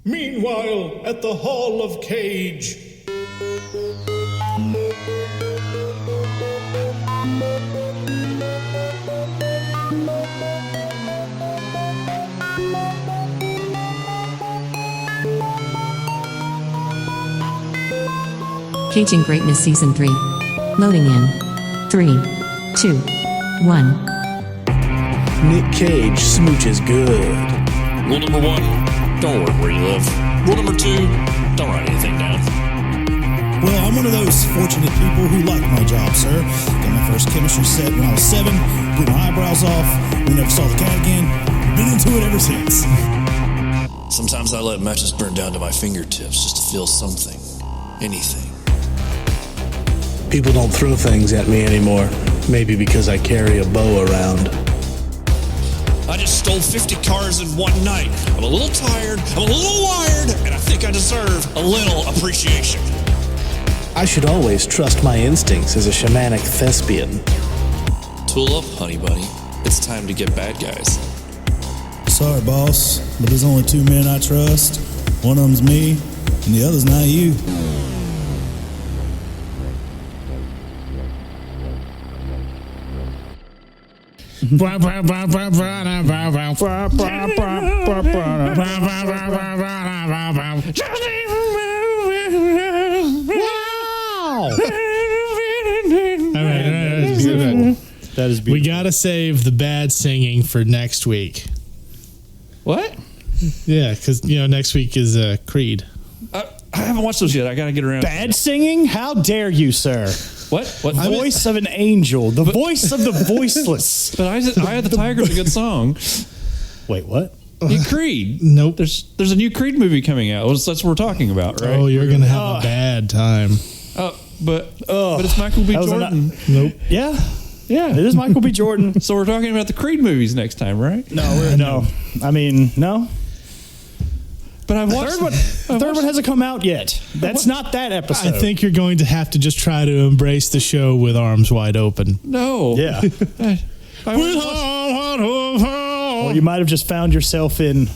Meanwhile, at the Hall of Cage. Caging Greatness Season 3. Loading in. 3, 2, 1. Nick Cage smooches good. Rule number 1, don't work where you live. Rule number 2, don't write anything down. Well, I'm one of those fortunate people who like my job, sir. Got my first chemistry set when I was 7, blew my eyebrows off, we never saw the cat again. Been into it ever since. Sometimes I let matches burn down to my fingertips just to feel something. Anything. People don't throw things at me anymore. Maybe because I carry a bow around. I just stole 50 cars in one night. I'm a little tired, I'm a little wired, and I think I deserve a little appreciation. I should always trust my instincts as a shamanic thespian. Tool up, honey bunny. It's time to get bad guys. Sorry, boss, but there's only 2 men I trust. One of them's me, and the other's not you. That is beautiful. We gotta save the bad singing for next week. What? Yeah, because next week is Creed. I haven't watched those yet. I gotta get around. Bad singing? How dare you, sir? What? Voice of an angel. The voice of the voiceless. But I Had the Tiger's a good song. Wait, what? Creed. Nope. There's a new Creed movie coming out. That's what we're talking about, right? Oh, you're gonna have a bad time. But it's Michael B. Jordan. Nope. Yeah. It is Michael B. Jordan. So we're talking about the Creed movies next time, right? No. I mean, no. But I've watched The third one hasn't come out yet. That's not that episode. I think you're going to have to just try to embrace the show with arms wide open. No. Yeah. Well, you might have just found yourself in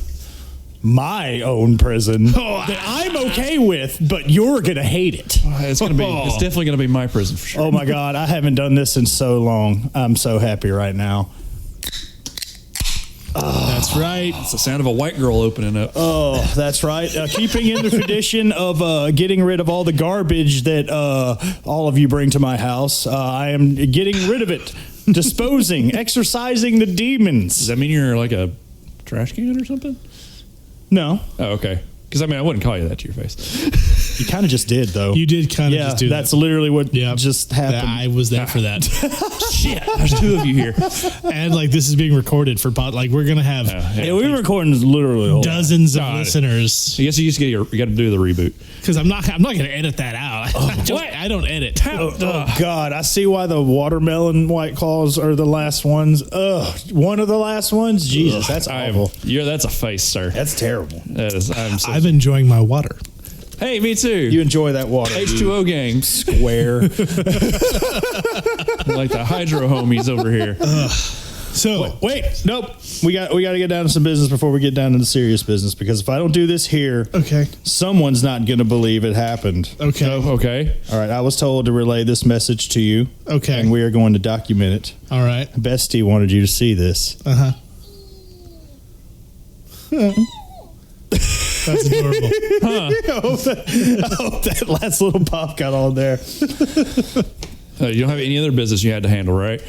my own prison that I'm okay with, but you're gonna hate it. It's definitely gonna be my prison for sure. Oh my God, I haven't done this in so long. I'm so happy right now. That's right. It's the sound of a white girl opening up. Oh, that's right. Keeping in the tradition of getting rid of all the garbage that all of you bring to my house, I am getting rid of it, disposing, exorcising the demons. Does that mean you're like a trash can or something? No. Oh, okay. Because I wouldn't call you that to your face. You kind of just did, though. You did kind of just do that. That's literally what just happened. I was there for that. Shit, there's 2 of you here. And this is being recorded for we're gonna have Yeah, we've been recording literally dozens of listeners. I guess you got to do the reboot. Because I'm not gonna edit that out. I don't edit. Oh God, I see why the watermelon White Claws are the last ones. One of the last ones. Jesus, that's awful. That's a face, sir. That's terrible. That is. I'm enjoying my water. Hey, me too. You enjoy that water. H2O gang. Square. Like the hydro homies over here. So wait, nope. We got to get down to some business before we get down to the serious business, because if I don't do this here, okay, someone's not going to believe it happened. Okay. Okay. All right. I was told to relay this message to you. Okay. And we are going to document it. All right. Bestie wanted you to see this. Uh-huh. That's adorable. Huh. I hope that last little pop got on there. You don't have any other business you had to handle, right?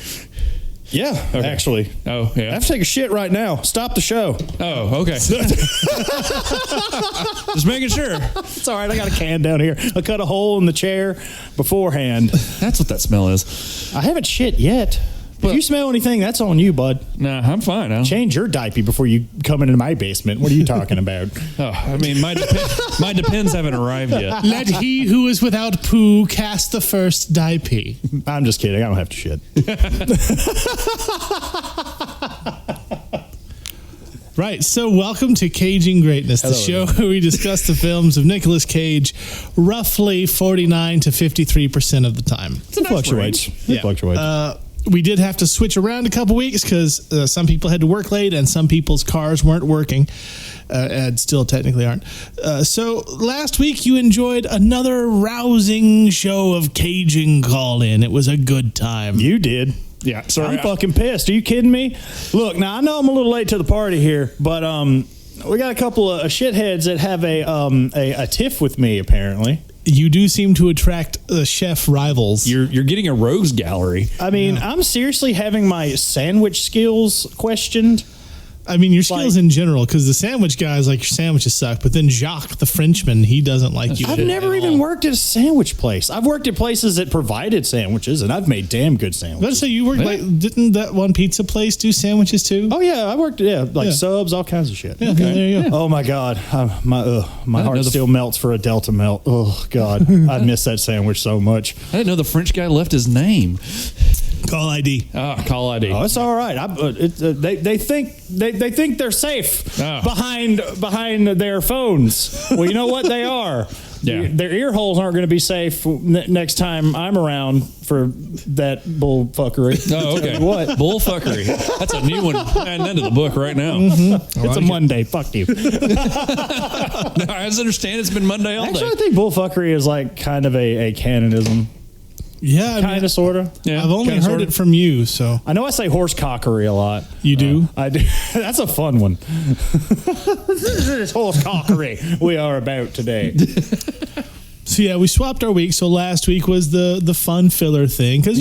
Yeah, okay. Actually. Oh, yeah. I have to take a shit right now. Stop the show. Oh, okay. Just making sure. It's all right. I got a can down here. I cut a hole in the chair beforehand. That's what that smell is. I haven't shit yet. If you smell anything, that's on you, bud. Nah, I'm fine. Change your diaper before you come into my basement. What are you talking about? My depends haven't arrived yet. Let he who is without poo cast the first diaper. I'm just kidding. I don't have to shit. Right, so welcome to Caging Greatness, the show where we discuss the films of Nicolas Cage roughly 49 to 53% of the time. It fluctuates. It fluctuates. we did have to switch around a couple weeks because some people had to work late and some people's cars weren't working. And still technically aren't. So last week you enjoyed another rousing show of Cajun Call-In. It was a good time. You did. Yeah, sorry. I'm fucking pissed. Are you kidding me? Look, now I know I'm a little late to the party here, but we got a couple of shitheads that have a tiff with me, apparently. You do seem to attract chef rivals. You're getting a rogues gallery. I mean, I'm seriously having my sandwich skills questioned. I mean, your skills in general, because the sandwich guys like your sandwiches suck, but then Jacques, the Frenchman, he doesn't like you. I've never even worked at a sandwich place. I've worked at places that provided sandwiches, and I've made damn good sandwiches. Let's say you worked didn't that one pizza place do sandwiches too? Oh yeah, I worked subs, all kinds of shit. Yeah, okay, there you go. Oh my god, my heart still melts for a Delta Melt. Oh god, I miss that sandwich so much. I didn't know the French guy left his name. Call ID. Call ID. Oh, it's all right. They think they're safe behind their phones. Well, you know what they are. Yeah. Their ear holes aren't going to be safe next time I'm around for that bullfuckery. Oh, okay. What? Bullfuckery. That's a new one. Adding into the book right now. Mm-hmm. It's a Monday. Fuck you. No, I understand it's been Monday all Actually, day. I think bullfuckery is like kind of a canonism. Yeah, Kind of, sort of. Yeah, I've only heard it from you, so I know I say horse cockery a lot. you do. I do. That's a fun one. This is horse cockery we are about today. So yeah, we swapped our week. So last week was the fun filler thing because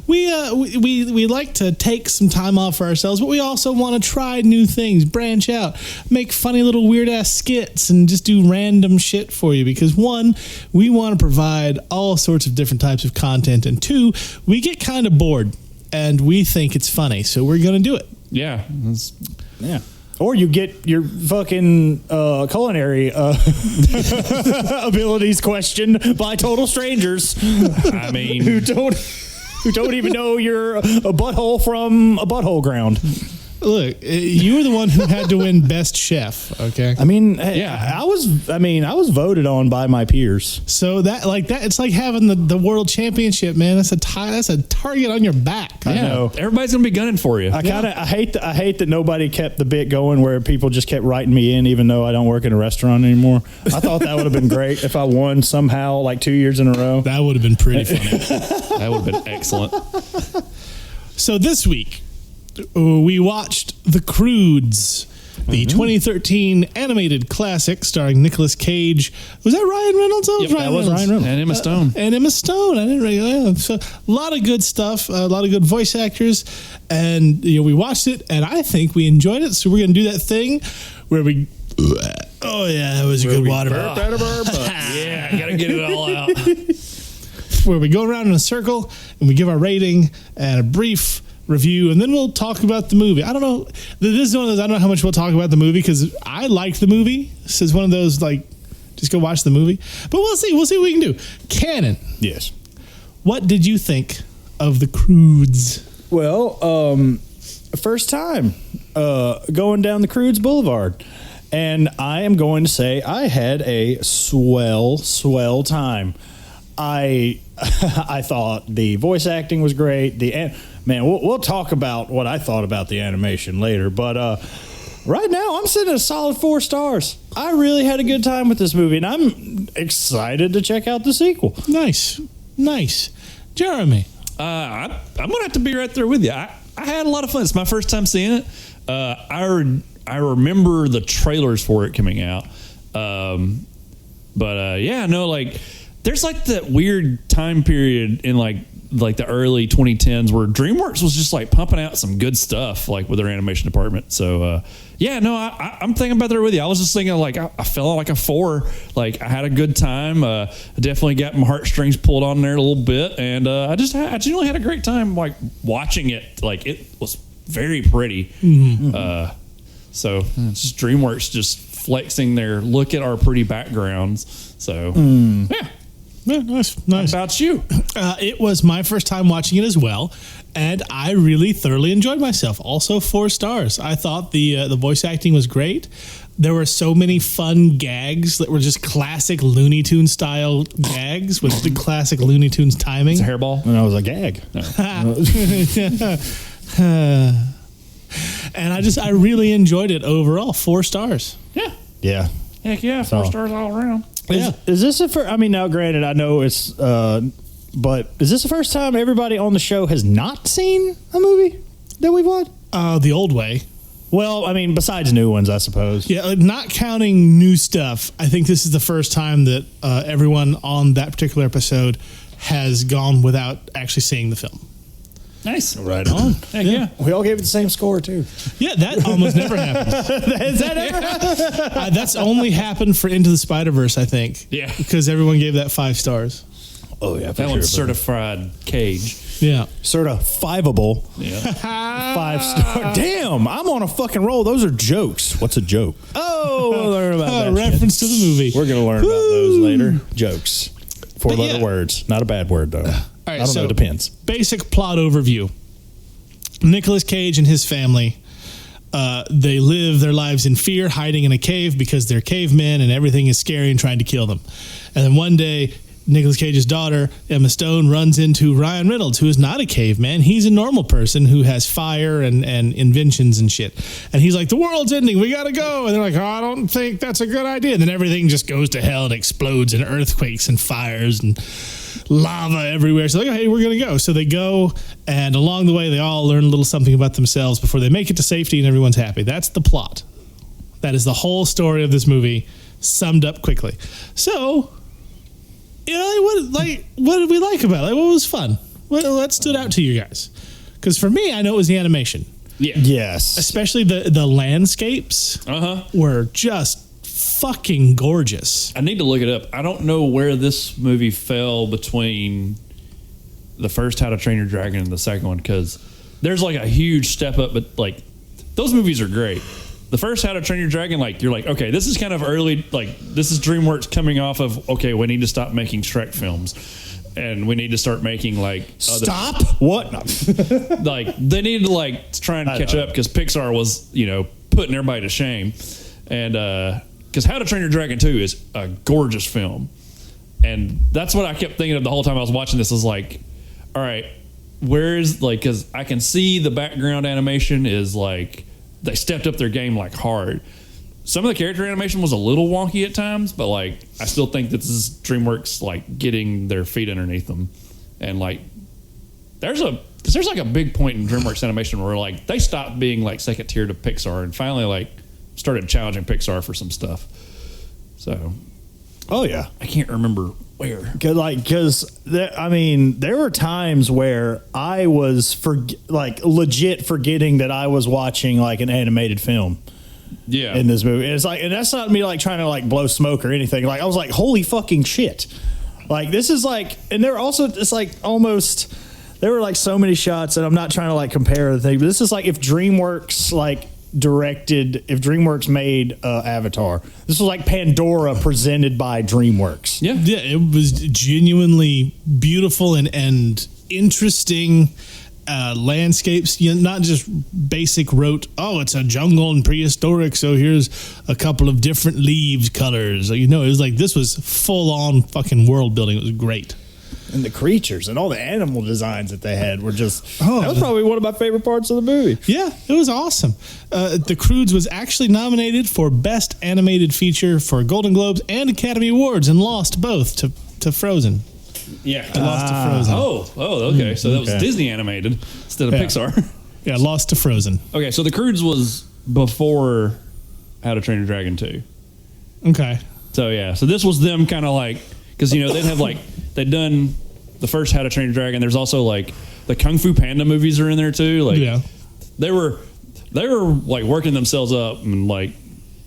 we like to take some time off for ourselves, but we also want to try new things, branch out, make funny little weird ass skits, and just do random shit for you. Because one, we want to provide all sorts of different types of content, and two, we get kind of bored and we think it's funny, so we're gonna do it. Yeah. Yeah. Or you get your fucking culinary abilities questioned by total strangers. I mean, who don't even know you're a butthole from a butthole ground. Look, you were the one who had to win Best Chef. Okay. I mean, yeah, I was voted on by my peers. So that it's like having the world championship, man. That's a target on your back. I know. Everybody's gonna be gunning for you. I hate that nobody kept the bit going where people just kept writing me in, even though I don't work in a restaurant anymore. I thought that would have been great if I won somehow, like 2 years in a row. That would have been pretty funny. That would have been excellent. So this week, we watched The Croods, the 2013 animated classic starring Nicolas Cage. Was that Ryan Reynolds? That was Ryan Reynolds. And Emma Stone. And Emma Stone. I didn't realize. So a lot of good stuff, a lot of good voice actors, and we watched it, and I think we enjoyed it. So we're going to do that thing where we. Oh yeah, that was a good water. Yeah, I gotta get it all out. Where we go around in a circle and we give our rating and a brief review, and then we'll talk about the movie. I don't know. This is one of those. I don't know how much we'll talk about the movie because I liked the movie. This is one of those just go watch the movie. But we'll see. We'll see what we can do. Cannon. Yes. What did you think of The Croods? Well, first time going down the Croods Boulevard. And I am going to say I had a swell time. I thought the voice acting was great. We'll talk about what I thought about the animation later. But right now, I'm sitting at a solid 4 stars. I really had a good time with this movie, and I'm excited to check out the sequel. Nice. Jeremy. I'm gonna have to be right there with you. I had a lot of fun. It's my first time seeing it. I remember the trailers for it coming out. There's like that weird time period in like the early 2010s where DreamWorks was just like pumping out some good stuff like with their animation department. So I'm thinking about there with you. I was just thinking like I felt like a 4. Like I had a good time. I definitely got my heartstrings pulled on there a little bit, and I genuinely had a great time like watching it. Like it was very pretty. Mm-hmm. So it's just DreamWorks just flexing their look at our pretty backgrounds. So yeah. Yeah, nice. How about you? It was my first time watching it as well, and I really thoroughly enjoyed myself. Also 4 stars. I thought the voice acting was great. there were so many fun gags that were just classic Looney Tunes style gags with the classic Looney Tunes timing. It's a hairball. And I was a gag. And I really enjoyed it overall. 4 stars. Yeah. Yeah. Heck yeah. 4 stars all around. Is this the first? I mean, now granted, I know it's, but is this the first time everybody on the show has not seen a movie that we've watched? The old way. Well, I mean, besides new ones, I suppose. Yeah, not counting new stuff. I think this is the first time that everyone on that particular episode has gone without actually seeing the film. Nice. Right on. Heck yeah. We all gave it the same score, too. Yeah, that almost never happens. Has that ever happened? That's only happened for Into the Spider-Verse, I think. Yeah. Because everyone gave that 5 stars. Oh, yeah. That one's certified Cage. Yeah. Certifiable. Yeah. 5-star. Damn, I'm on a fucking roll. Those are jokes. What's a joke? Oh, we'll learn about that. Reference to the movie. We're going to learn about those later. Jokes. 4-letter yeah. words. Not a bad word, though. All right, I don't know. It depends. Basic plot overview. Nicolas Cage and his family, they live their lives in fear, hiding in a cave because they're cavemen and everything is scary and trying to kill them. And then one day, Nicolas Cage's daughter, Emma Stone, runs into Ryan Reynolds, who is not a caveman. He's a normal person who has fire and inventions and shit. And he's like, the world's ending. We got to go. And they're like, oh, I don't think that's a good idea. And then everything just goes to hell and explodes and earthquakes and fires and lava everywhere. So like, hey, we're going to go. So they go, and along the way, they all learn a little something about themselves before they make it to safety and everyone's happy. That's the plot. That is the whole story of this movie, summed up quickly. So, you know, what did we like about it? What was fun? What stood out to you guys? Because for me, I know it was the animation. Yeah. Yes. Especially the landscapes were just fucking gorgeous. I need to look it up. I don't know where this movie fell between the first How to Train Your Dragon and the second one, because there's like a huge step up, but like those movies are great. The first How to Train Your Dragon, like you're like, okay, this is kind of early, like this is DreamWorks coming off of, okay, we need to stop making Shrek films and we need to start making like Stop? What? No. like they needed to like try and catch up because Pixar was, you know, putting everybody to shame. And because How to Train Your Dragon 2 is a gorgeous film. And that's what I kept thinking of the whole time I was watching this, is like, all right, where is, like, because I can see the background animation is like, they stepped up their game like hard. Some of the character animation was a little wonky at times, but like, I still think this is DreamWorks like getting their feet underneath them. And like, there's like a big point in DreamWorks animation where like they stopped being like second tier to Pixar and finally like started challenging Pixar for some stuff. So, Oh yeah, I can't remember where. Because I mean, there were times where I was legit forgetting that I was watching like an animated film. Yeah, in this movie, it's like, and that's not me like trying to like blow smoke or anything. Like I was like, holy fucking shit! Like this is like, and there were also it's like almost there were like so many shots, and I'm not trying to like compare the thing, but this is like if DreamWorks like directed, if DreamWorks made Avatar, this was like Pandora presented by DreamWorks. Yeah, it was genuinely beautiful and interesting. Landscapes, you know, not just basic rote, oh, it's a jungle and prehistoric, so here's a couple of different leaves colors. You know, it was like this was full on fucking world building. It was great. And the creatures and all the animal designs that they had were just, that was probably one of my favorite parts of the movie. Yeah, it was awesome. The Croods was actually nominated for Best Animated Feature for Golden Globes and Academy Awards and lost both to Frozen. Yeah, Lost to Frozen. Oh, okay. So that was Disney animated instead of Pixar. Yeah, lost to Frozen. Okay, so the Croods was before How to Train Your Dragon 2. Okay. So yeah, so this was them kind of like, because you know they'd have like they'd done the first How to Train Your Dragon. There's also like the Kung Fu Panda movies are in there too. Like they were like working themselves up, and like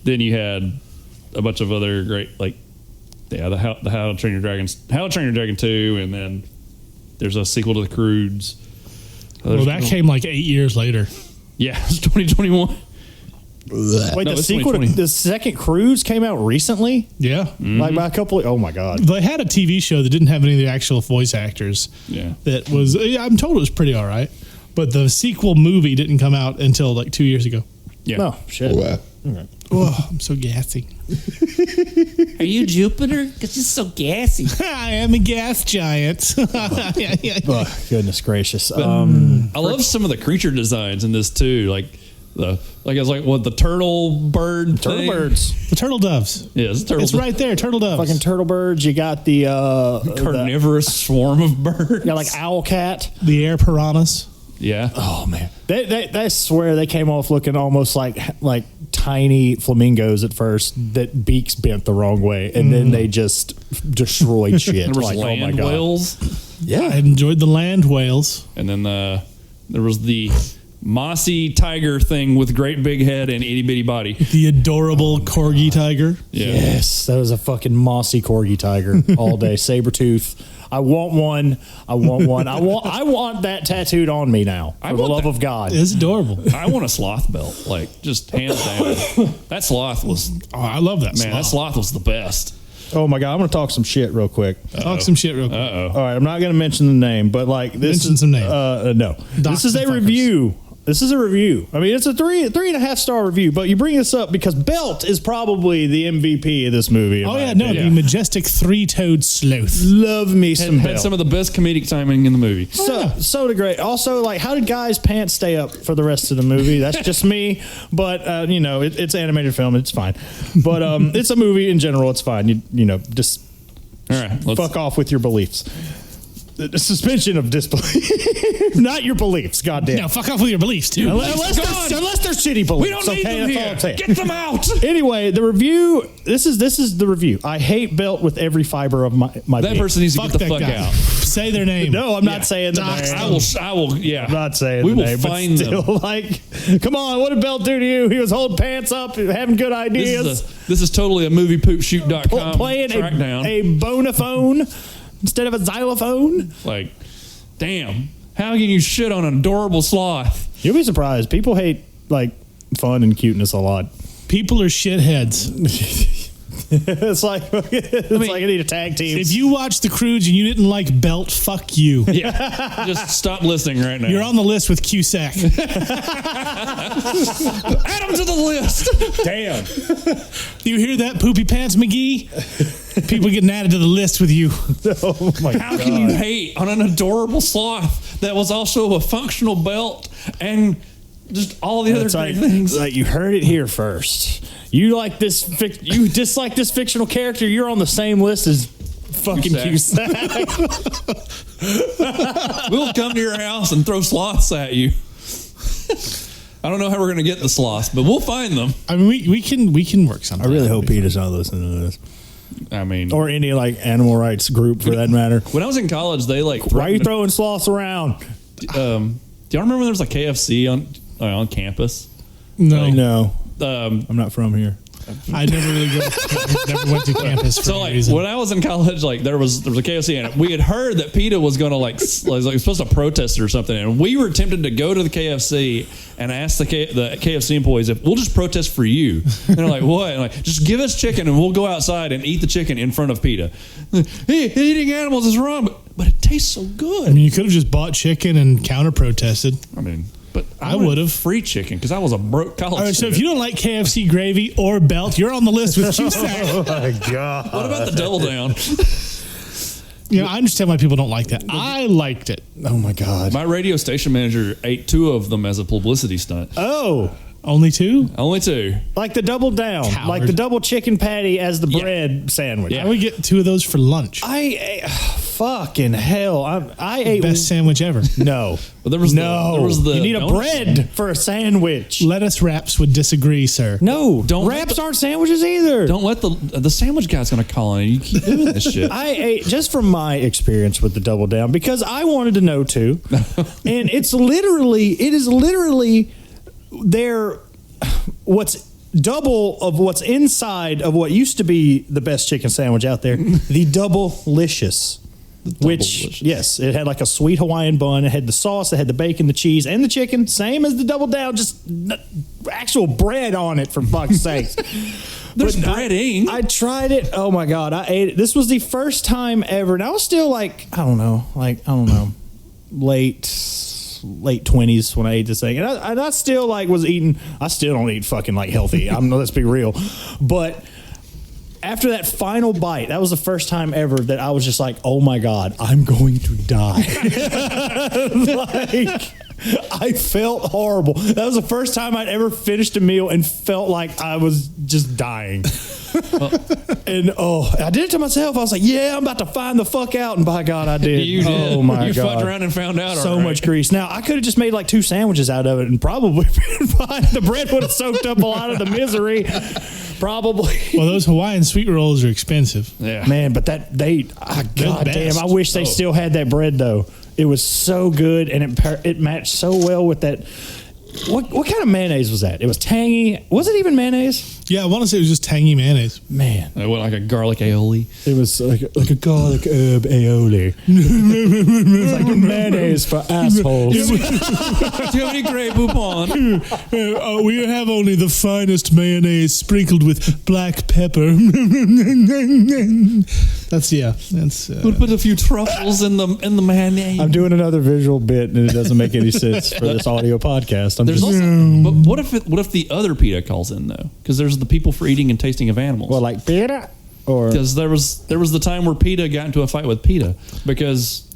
then you had a bunch of other great like. Yeah, the How to Train Your Dragon 2, and then there's a sequel to the Croods. Well, that came like 8 years later. Yeah, it's 2021. Wait, No, the it's sequel, 2020. the second Cruise came out recently? Yeah. Like by a couple of, oh my God. They had a TV show that didn't have any of the actual voice actors. Yeah. That was, I'm told it was pretty all right. But the sequel movie didn't come out until like 2 years ago. Yeah. No, shit. Oh, I'm so gassy. Are you Jupiter? Because it's so gassy. I am a gas giant. Oh, goodness gracious. I love some of the creature designs in this too. Like I was like, what, the turtle bird thing? birds. The turtle doves. Yeah, it's turtle. It's right there, turtle doves. Fucking turtle birds. You got the carnivorous swarm of birds. you got like owl cat. The air piranhas. Yeah. Oh man, they I swear they came off looking almost like tiny flamingos at first. That beaks bent the wrong way, and then they just destroyed shit. There was like, land oh my god, whales, I enjoyed the land whales. and then there was the mossy tiger thing with great big head and itty bitty body. The adorable corgi tiger. Yeah. yes, that was a fucking mossy corgi tiger all day, saber tooth. I want one. I want that tattooed on me now. For the want love that. of God. It's adorable. I want a sloth belt, like just hands down. That sloth was Oh, I love that. man. That sloth was the best. Oh my god, I'm gonna talk some shit real quick. Talk some shit real quick. Uh-oh. All right, I'm not going to mention the name, but like this Mention is some name. No, Dox this is a some fuckers. review. This is a review. I mean, it's a 3.5 star review, but you bring this up because Belt is probably the MVP of this movie. in Oh, my yeah, no, opinion. the majestic three-toed sloth. Love me some Had Belt. some of the best comedic timing in the movie. So great. Also, like, how did guys' pants stay up for the rest of the movie? That's just me, but you know, it's animated film. It's fine, but it's a movie in general. It's fine. You know, just All right, fuck off with your beliefs. The suspension of disbelief, not your beliefs. Goddamn. No, fuck off with your beliefs, too. Unless they're shitty beliefs. We don't need okay? them That's all here. I'm saying. Get them out. Anyway, the review. This is the review. I hate Belt with every fiber of my That being. person needs to Fuck get the that fuck guy. out. Say their name. No, I'm not Yeah. saying the Dox name. them. I will. Yeah, I'm not saying we the will name, find but still, them. like, come on, what did Belt do to you? He was holding pants up, having good ideas, This is totally a moviepoopshoot.com playing track down. a bonophone instead of a xylophone. Like, damn, how can you shit on an adorable sloth? You'll be surprised. People hate like fun and cuteness a lot. People are shitheads. It's like I need a tag team. If you watch the Croods and you didn't like Belt, fuck you. Yeah, just stop listening right now. You're on the list with Cusack. Add them to the list. Damn. You hear that, Poopy Pants McGee? People getting added to the list with you. Oh my How god. can you hate on an adorable sloth that was also a functional belt and just all the other It's great like, things? like you heard it here first. You like this? You dislike this fictional character? You're on the same list as fucking Cusack. Cusack. We'll come to your house and throw sloths at you. I don't know how we're going to get the sloths, but we'll find them. I mean, we can work something. I really out. hope Peter's not listening to this, I mean, or any like animal rights group for that matter. when I was in college, they like. Why are you throwing sloths around? Do y'all remember there was a KFC on campus? No, No, Um, I'm not from here. I never really never went to campus for So any like reason. when I was in college, like there was a KFC and we had heard that PETA was going to like supposed to protest it or something, and we were tempted to go to the KFC and ask the KFC employees if we'll just protest for you. And they're like, what? And like, just give us chicken and we'll go outside and eat the chicken in front of PETA. Hey, eating animals is wrong, but it tastes so good. I mean, you could have just bought chicken and counter protested. I mean, but I wanted would've. free chicken because I was a broke college All right, so student. if you don't like KFC gravy or Belt, you're on the list with Cusack. My God. What about the double down? You know, I understand why people don't like that. I liked it. Oh my God. My radio station manager ate 2 of them as a publicity stunt. Oh, Only 2? Only 2. like the double down, Coward. like the double chicken patty as the Yeah. bread sandwich. Yeah. I would get 2 of those for lunch. I ate, fucking hell. I ate Best sandwich ever. No. But there was you need a donut. bread for a sandwich. Lettuce wraps would disagree, sir. No, Don't wraps aren't sandwiches either. Don't let the sandwich guy's going to call in and you keep doing this shit. I ate just from my experience with the double down because I wanted to know too, and it is literally their what's double of what's inside of what used to be the best chicken sandwich out there, the double-licious. Which, Double-licious. yes, it had like a sweet Hawaiian bun. It had the sauce, it had the bacon, the cheese, and the chicken. Same as the double down, just actual bread on it, for fuck's sakes. There's But breading. I tried it. Oh my God, I ate it. This was the first time ever. And I was still like, I don't know, late late 20s when I ate this thing, and I still like was eating. I still don't eat fucking like healthy. Let's be real, but after that final bite, that was the first time ever that I was just like, oh my God, I'm going to die. Like, I felt horrible. That was the first time I'd ever finished a meal and felt like I was just dying. And I did it to myself. I was like, yeah, I'm about to find the fuck out. And by God, I did. You did. Oh my you God. fucked around and found out. So all right. much grease. Now, I could have just made like 2 sandwiches out of it and probably been fine. The bread would have soaked up a lot of the misery. Probably. Well, those Hawaiian sweet rolls are expensive. Yeah. Man, but God damn, best. I wish they still had that bread though. It was so good, and it matched so well with that. What kind of mayonnaise was that? It was tangy. Was it even mayonnaise? Yeah, I want to say it was just tangy mayonnaise. Man, It went like a garlic aioli. it was like a garlic herb aioli. It's like a mayonnaise for assholes. Do you have any Grey Poupon? We have only the finest mayonnaise sprinkled with black pepper. That's We'll put a few truffles in the mayonnaise. I'm doing another visual bit, and it doesn't make any sense for this audio podcast. There's also, but what if the other PETA calls in though? Because there's the people for eating and tasting of animals. well, like pita or Because there was the time where PETA got into a fight with PETA because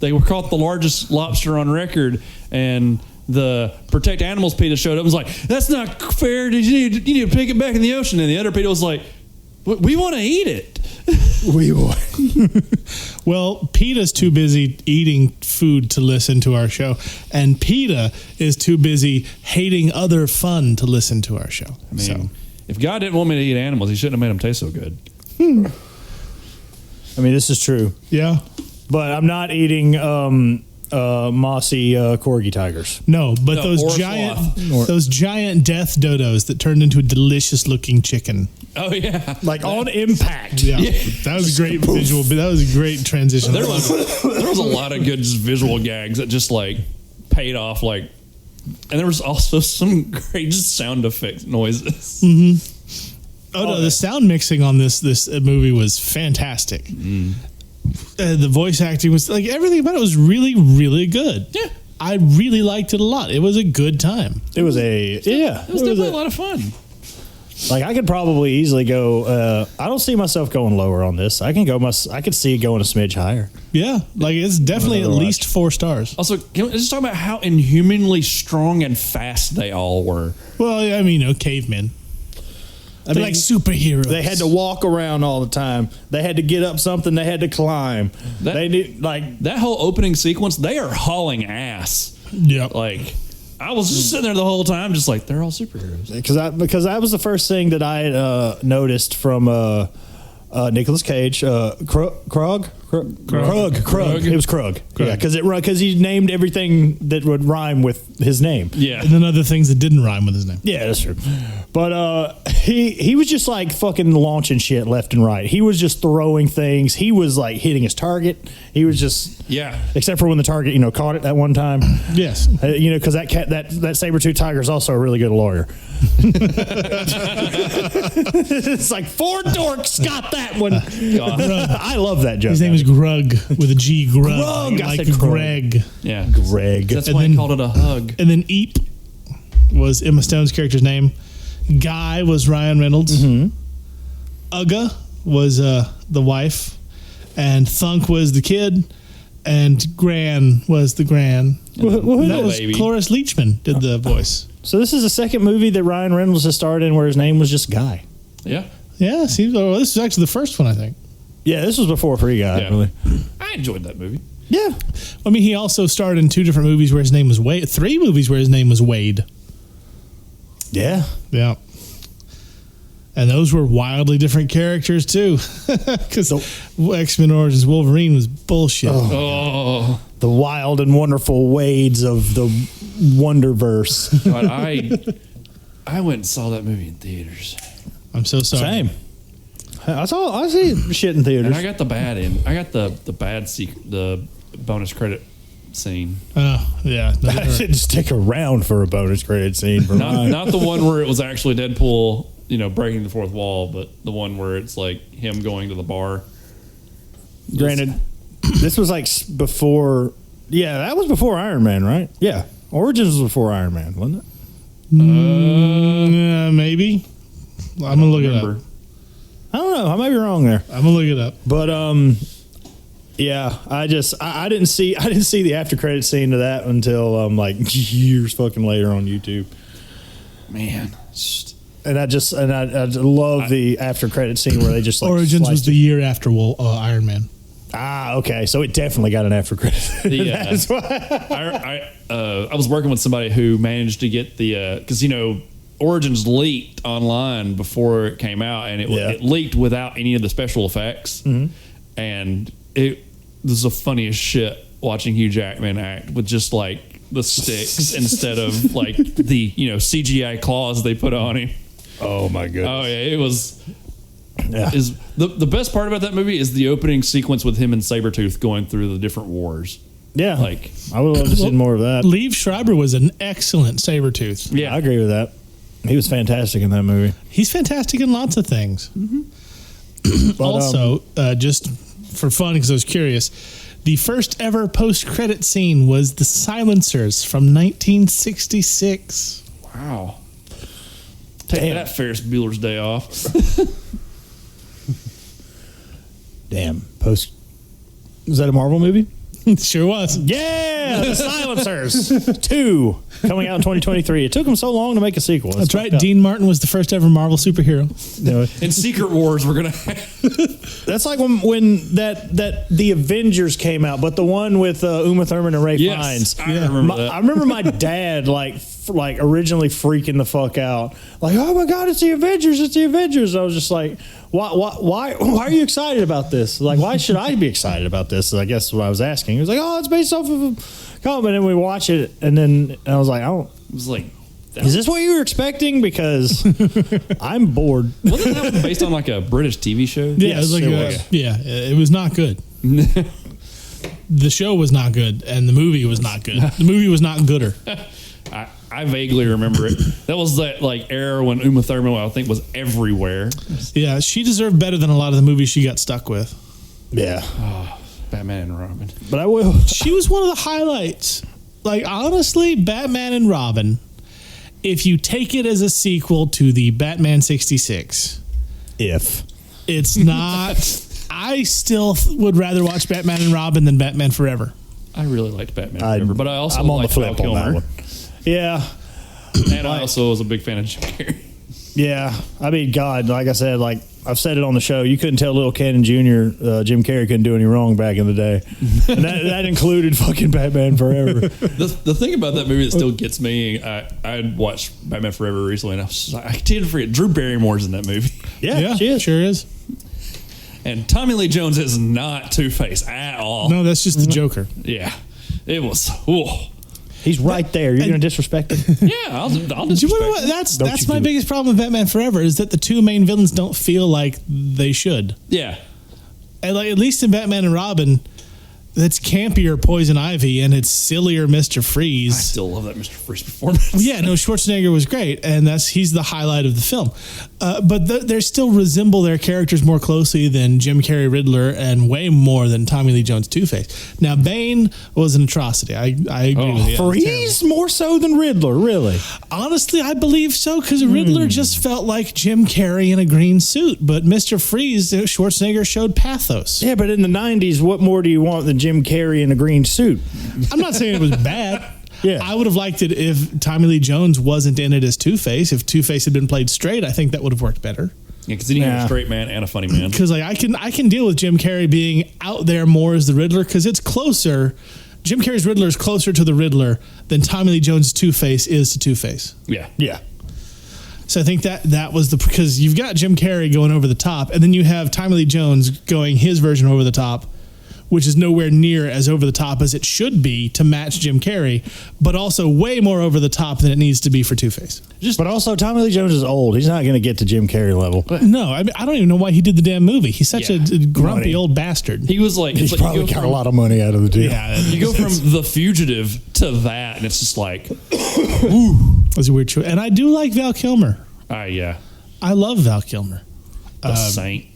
they were caught the largest lobster on record, and the Protect Animals PETA showed up and was like, "That's not fair. You need to pick it back in the ocean." And the other PETA was like, "We want to eat it." Well, PETA's too busy eating food to listen to our show, and PETA is too busy hating other fun to listen to our show. I mean, if God didn't want me to eat animals, He shouldn't have made them taste so good. I mean, this is true, Yeah. but I'm not eating mossy corgi tigers. No, but No, those or giant death dodos that turned into a delicious looking chicken. Oh yeah, Like on impact. Yeah, that was a great visual. That was a great transition. there was a lot of good just visual gags that just like paid off. Like, and there was also some great just sound effect noises. Oh no, the sound mixing on this movie was fantastic. The voice acting was like everything about it was really, really good. Yeah. I really liked it a lot. It was a good time. It was It was definitely a lot of fun. like I could probably easily go. I don't see myself going lower on this. I could see it going a smidge higher. Yeah, like it's definitely at Another least 4 stars. Also, can we just talk about how inhumanly strong and fast they all were? Well, I mean, cavemen. They're like superheroes. They had to walk around all the time. They had to get up something. They had to climb. That- they need like That whole opening sequence, they are hauling ass. Yep. Like, I was just sitting there the whole time, just like, they're all superheroes. because that was the first thing that I had noticed from Nicolas Cage. Krug. It was Krug. Yeah, because he named everything that would rhyme with his name. Yeah. And then other things that didn't rhyme with his name. Yeah, that's true. But he was just like fucking launching shit left and right. He was just throwing things. He was like hitting his target. He was just Yeah. except for when the target caught it that one time. Yes. Because that saber-tooth tiger is also a really good lawyer. It's like 4 dorks got that one. I love that joke. His name is Grug with a G. Grug. Grug, I Like said Krug. Greg. Yeah. Greg. That's And why I then- called it a hug. And then Eep was Emma Stone's character's name. Guy was Ryan Reynolds. Ugga was the wife. And Thunk was the kid. And Gran was the gran. Well, That was baby. Cloris Leachman did the voice. so this is the second movie that Ryan Reynolds has starred in where his name was just Guy. Yeah. Yeah, see, this is actually the first one, I think. Yeah, this was before Free Guy. Yeah. Really. I enjoyed that movie. Yeah. I mean, he also starred in 2 different movies where his name was Wade. 3 movies where his name was Wade. Yeah. Yeah. And those were wildly different characters, too. Because X-Men Origins Wolverine was bullshit. Oh. The wild and wonderful Wades of the Wonderverse. God, I went and saw that movie in theaters. I'm so sorry. Same. I see shit in theaters. And I got the bad end. I got the bonus credit scene. Oh, yeah. No, I should stick around for a bonus credit scene for mine. Not the one where it was actually Deadpool, breaking the fourth wall, but the one where it's like him going to the bar. Granted, this was like before Yeah, that was before Iron Man, right? Yeah. Origins was before Iron Man, wasn't it? Maybe. I'm gonna look it up. I don't know. I might be wrong there. I'm gonna look it up. But yeah, I didn't see the after credit scene to that until like years fucking later on YouTube. Man. And I love the after credit scene where they just like Origins was the year after Iron Man. Ah, okay. So it definitely got an after credit. Yeah. That's why. I was working with somebody who managed to get the because Origins leaked online before it came out, and it leaked without any of the special effects, and this is the funniest shit watching Hugh Jackman act with just like the sticks instead of like the CGI claws they put on him. Oh my goodness. Oh yeah, it was. Yeah. Is the best part about that movie is the opening sequence with him and Sabretooth going through the different wars. Yeah. Like I would love to see more of that. Liev Schreiber was an excellent Sabretooth. Yeah, I agree with that. He was fantastic in that movie. He's fantastic in lots of things. But, Also, just for fun, because I was curious, the first ever post-credit scene was The Silencers from 1966. wow. Take that Ferris Bueller's Day Off. damn. Was that a Marvel movie? Sure was. Yeah, The Silencers 2 coming out in 2023. It took them so long to make a sequel. That's right. Dean Martin was the first ever Marvel superhero. In Secret Wars, we're gonna have That's like when that the Avengers came out, but the one with Uma Thurman and Ray Fiennes. I remember that. I remember my dad like originally freaking the fuck out, like, oh my god, it's the Avengers! It's the Avengers! I was just like, why are you excited about this? Like, why should I be excited about this? I guess what I was asking. He was like, oh, it's based off of a comic, and then we watch it, and then I was like, it was like, is this what you were expecting? Because I'm bored. wasn't that one based on like a British TV show? Yeah, it was like it was. it was not good. The show was not good, and the movie was not good. The movie was not gooder. I vaguely remember it. That was that like era when Uma Thurman, I think, was everywhere. Yeah, she deserved better than a lot of the movies she got stuck with. Yeah, Batman and Robin. but I will. She was one of the highlights. Like, honestly, Batman and Robin, if you take it as a sequel to the Batman 66, it's not. I still would rather watch Batman and Robin than Batman Forever. I really liked Batman Forever, but I also I'm on the liked Val flip on that Kilmer. one. Yeah, And I also was a big fan of Jim Carrey. yeah. I mean, God, like I said, like I've said it on the show, you couldn't tell Little Cannon Jr. Jim Carrey couldn't do any wrong back in the day. And that included fucking Batman Forever. The thing about that movie that still gets me, I watched Batman Forever recently, and I was just like, I didn't forget Drew Barrymore's in that movie. Yeah, she is. Sure is. And Tommy Lee Jones is not Two-Face at all. No, that's just the Joker. Yeah. It was, ooh. He's right there. You're going to disrespect him? Yeah, I'll Do you know disrespect what? him. That's my biggest problem with Batman Forever is that the two main villains don't feel like they should. Yeah. And like, at least in Batman and Robin, that's campier Poison Ivy and it's sillier Mr. Freeze. I still love that Mr. Freeze performance. Yeah, no, Schwarzenegger was great, and he's the highlight of the film. But they still resemble their characters more closely than Jim Carrey Riddler and way more than Tommy Lee Jones Two-Face. Now, Bane was an atrocity. I agree with you. Freeze more so than Riddler, really? Honestly, I believe so, because Riddler just felt like Jim Carrey in a green suit, but Mr. Freeze, Schwarzenegger showed pathos. Yeah, but in the 90s, what more do you want than Jim Carrey in a green suit? I'm not saying it was bad. Yeah. I would have liked it if Tommy Lee Jones wasn't in it as Two-Face. If Two-Face had been played straight, I think that would have worked better. Yeah, because then you have a straight man and a funny man. Because like I can deal with Jim Carrey being out there more as the Riddler because it's closer. Jim Carrey's Riddler is closer to the Riddler than Tommy Lee Jones' Two-Face is to Two-Face. Yeah. Yeah. So I think that was because you've got Jim Carrey going over the top, and then you have Tommy Lee Jones going his version over the top, which is nowhere near as over the top as it should be to match Jim Carrey, but also way more over the top than it needs to be for Two-Face. But also, Tommy Lee Jones is old. He's not going to get to Jim Carrey level. No, I don't even know why he did the damn movie. He's such a grumpy Money. old bastard. He was like, He's it's like probably you go got from, a lot of money out of the deal. Yeah, you go from The Fugitive to that, and it's just like, that was a weird choice. And I do like Val Kilmer. yeah, I love Val Kilmer. the Saint.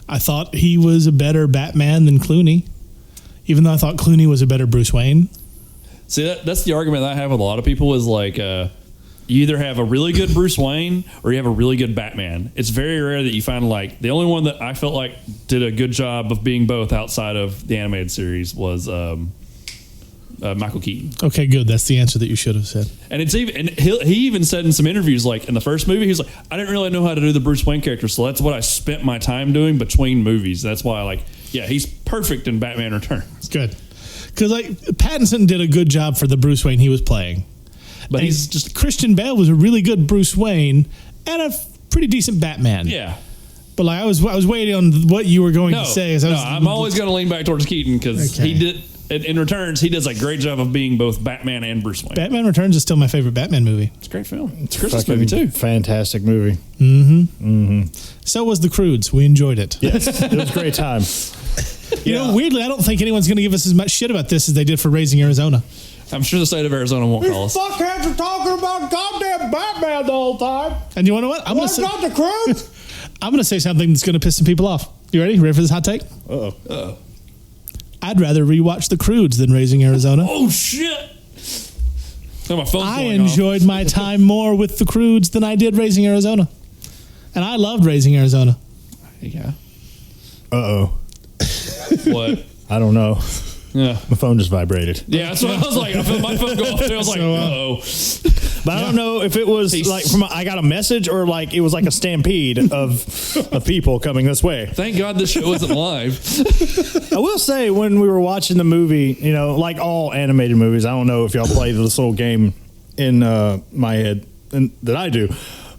I thought he was a better Batman than Clooney. even though I thought Clooney was a better Bruce Wayne. See, that's the argument that I have with a lot of people is like, you either have a really good Bruce Wayne or you have a really good Batman. It's very rare that you find like the only one that I felt like did a good job of being both outside of the animated series was Michael Keaton. Okay, good. That's the answer that you should have said. And it's even, and he even said in some interviews, like in the first movie, he was like, I didn't really know how to do the Bruce Wayne character, so that's what I spent my time doing between movies. That's why, he's perfect in Batman Returns. Good. Because Pattinson did a good job for the Bruce Wayne he was playing. But and he's just Christian Bale was a really good Bruce Wayne and a pretty decent Batman. Yeah. But I was waiting on what you were going to say. I'm always going to lean back towards Keaton because he did in Returns. He does a great job of being both Batman and Bruce Wayne. Batman Returns is still my favorite Batman movie. It's a great film. It's a Christmas movie too. Fantastic movie. So was The Croods. We enjoyed it. Yes, it was a great time. You know, weirdly, I don't think anyone's going to give us as much shit about this as they did for Raising Arizona. I'm sure the state of Arizona won't call us. Fuckheads are talking about goddamn Batman the whole time. And you want to know what? I'm going to say, not the Croods. I'm going to say something that's going to piss some people off. You ready? Ready for this hot take? Uh-oh. I'd rather rewatch The Croods than Raising Arizona. Oh shit! Oh, my phone's I going enjoyed my time more with The Croods than I did Raising Arizona. And I loved Raising Arizona. Yeah. Uh-oh. What? I don't know. Yeah. My phone just vibrated. Yeah, that's what I was like. I felt my phone go off too. I was like, uh-oh. But I don't know if it was I got a message or it was like a stampede of people coming this way. Thank God this show wasn't live. I will say when we were watching the movie, like all animated movies, I don't know if y'all play this little game in my head that I do.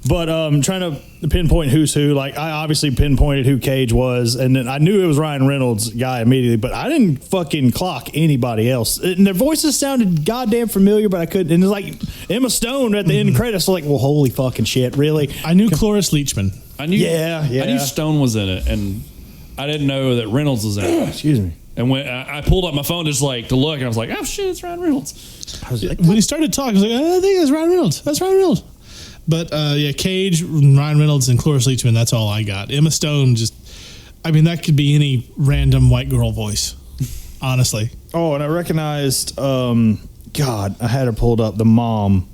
But trying to pinpoint who's who, I obviously pinpointed who Cage was, and then I knew it was Ryan Reynolds' guy immediately, but I didn't fucking clock anybody else. And their voices sounded goddamn familiar, but I couldn't. And it's like Emma Stone at the end credits, well, holy fucking shit, really? I knew Cloris Leachman. I knew Stone was in it, and I didn't know that Reynolds was in it. Excuse me. And when I pulled up my phone just to look, and I was like, oh shit, it's Ryan Reynolds. I was like, when he started talking, I was like, I think it's Ryan Reynolds. That's Ryan Reynolds. But Cage, Ryan Reynolds, and Cloris Leachman, that's all I got. Emma Stone, that could be any random white girl voice, honestly. Oh, and I recognized, I had her pulled up, the mom.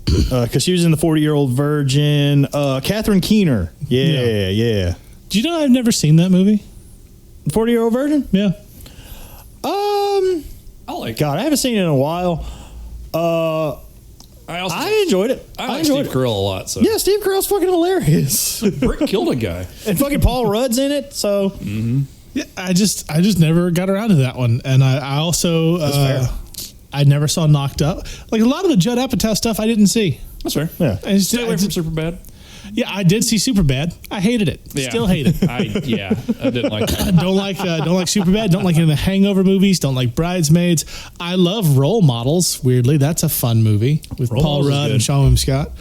Because she was in the 40-Year-Old Virgin. Catherine Keener. Yeah. Do you know I've never seen that movie? 40-Year-Old Virgin? Yeah. I haven't seen it in a while. I enjoyed it. I like Steve Carell a lot. So yeah, Steve Carell's fucking hilarious. Brick killed a guy, and fucking Paul Rudd's in it. So yeah, I just never got around to that one, and I also I never saw Knocked Up. A lot of the Judd Apatow stuff I didn't see. That's fair. Yeah, stay away from Superbad. Yeah, I did see Superbad. I hated it. Yeah. Still hate it. I didn't like it. don't like Superbad. Don't like any of the Hangover movies. Don't like Bridesmaids. I love Role Models. Weirdly, that's a fun movie with Paul Rudd and Sean William Scott.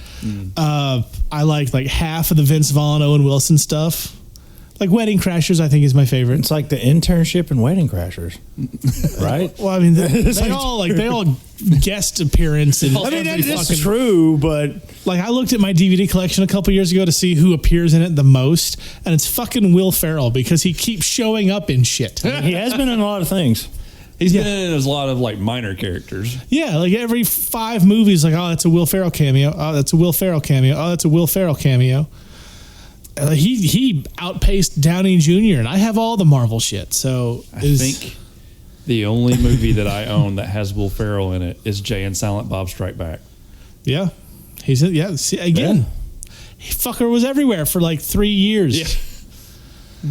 I like half of the Vince Vaughn, Owen Wilson stuff. Wedding Crashers, I think, is my favorite. It's like the Internship and Wedding Crashers, right? Well, I mean, they all guest appearance. And that's true, but I looked at my DVD collection a couple years ago to see who appears in it the most, and it's fucking Will Ferrell because he keeps showing up in shit. He has been in a lot of things. He's been in a lot of minor characters. Yeah, every 5 movies, oh, that's a Will Ferrell cameo. Oh, that's a Will Ferrell cameo. Oh, that's a Will Ferrell cameo. He outpaced Downey Jr. and I have all the Marvel shit. So I think the only movie that I own that has Will Ferrell in it is Jay and Silent Bob Strike Back. Yeah, he's in. Yeah, see, again, he fucker was everywhere for 3 years. Yeah,